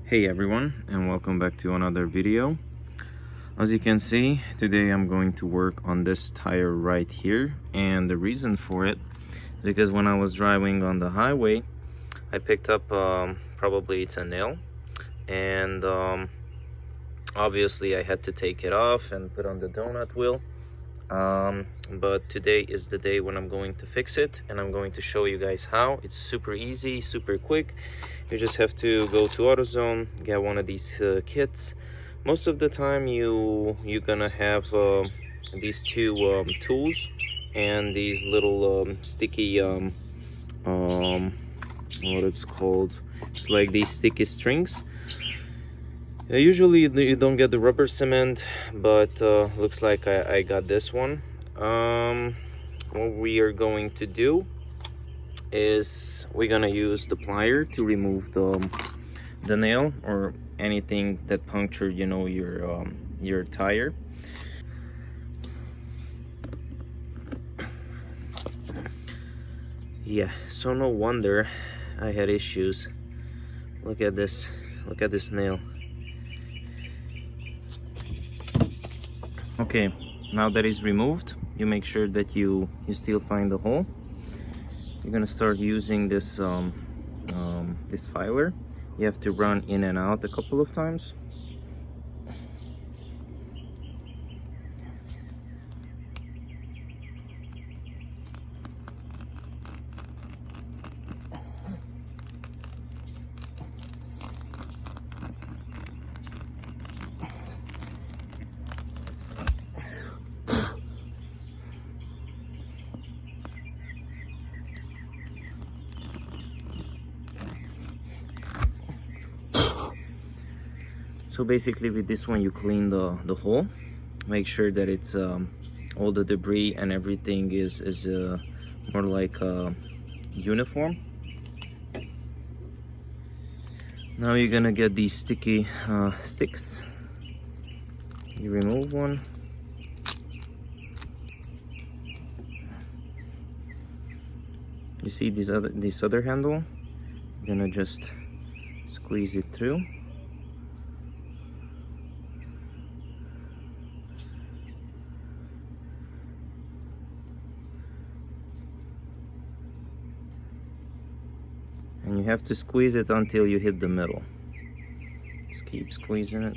Hey everyone, and welcome back to another video. As you can see, today I'm going to work on this tire right here, and the reason for it is because when I was driving on the highway I picked up probably it's a nail, and obviously I had to take it off and put on the donut wheel. But today is the day when I'm going to fix it, and I'm going to show you guys how. It's super easy, super quick. You just have to go to AutoZone, get one of these kits. Most of the time you're gonna have these two tools and these little sticky what it's called, it's like these sticky strings. Usually you don't get the rubber cement, but looks like I got this one. What we are going to do is we're gonna use the plier to remove the nail or anything that punctured, you know, your tire. Yeah, so no wonder I had issues. Look at this nail. Okay, now that is removed, you make sure that you still find the hole. You're gonna start using this this filer. You have to run in and out a couple of times. So basically with this one you clean the hole, make sure that it's all the debris and everything is more like uniform. Now you're gonna get these sticky sticks. You remove one. You see this other handle? You're gonna just squeeze it through. And you have to squeeze it until you hit the middle. Just keep squeezing it.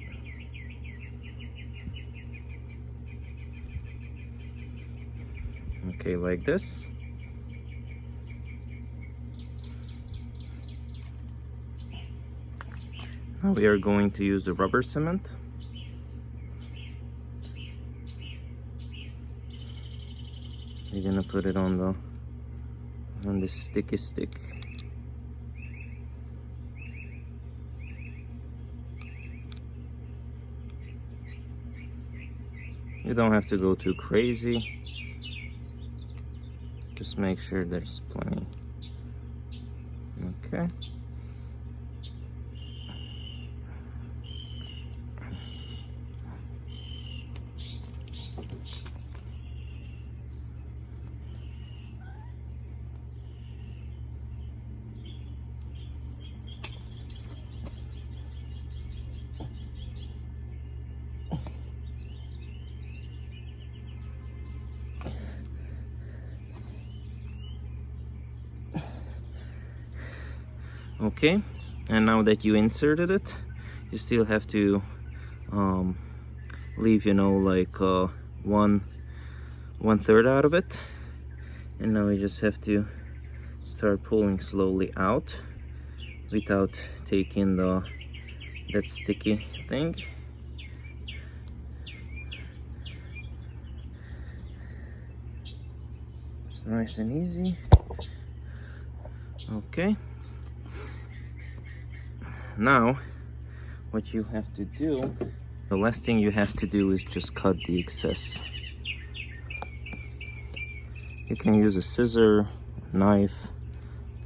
Okay, like this. Now we are going to use the rubber cement. You're gonna put it on the sticky stick. You don't have to go too crazy. Just make sure there's plenty. Okay. Okay, and now that you inserted it, you still have to leave, you know, like one third out of it. And now you just have to start pulling slowly out without taking that sticky thing. It's nice and easy. Okay. Now, what you have to do, the last thing you have to do is just cut the excess. You can use a scissor, a knife,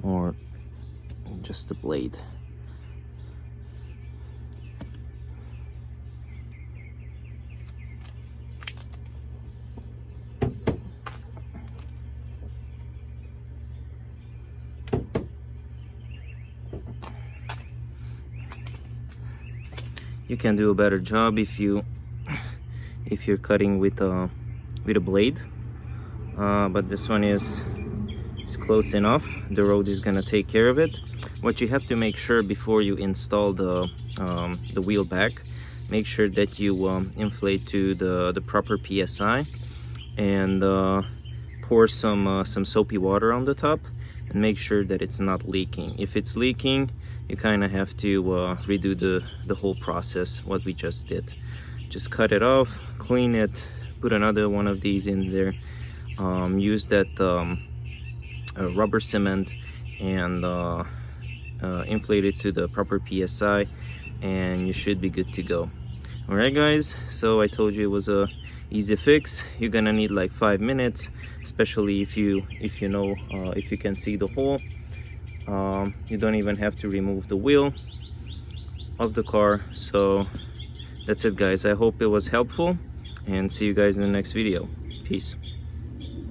or just a blade. you can do a better job if you're cutting with a blade, but this one is close enough. The road is gonna take care of it. What you have to make sure before you install the wheel back, make sure that you inflate to the proper PSI, and pour some soapy water on the top, and make sure that it's not leaking. If it's leaking, you kind of have to redo the whole process what we just did. Just cut it off, clean it, put another one of these in there, use that rubber cement, and inflate it to the proper PSI, and you should be good to go. All right guys, so I told you it was a easy fix. You're gonna need like 5 minutes, especially if you know if you can see the hole. You don't even have to remove the wheel of the car. So that's it guys, I hope it was helpful, and see you guys in the next video. Peace.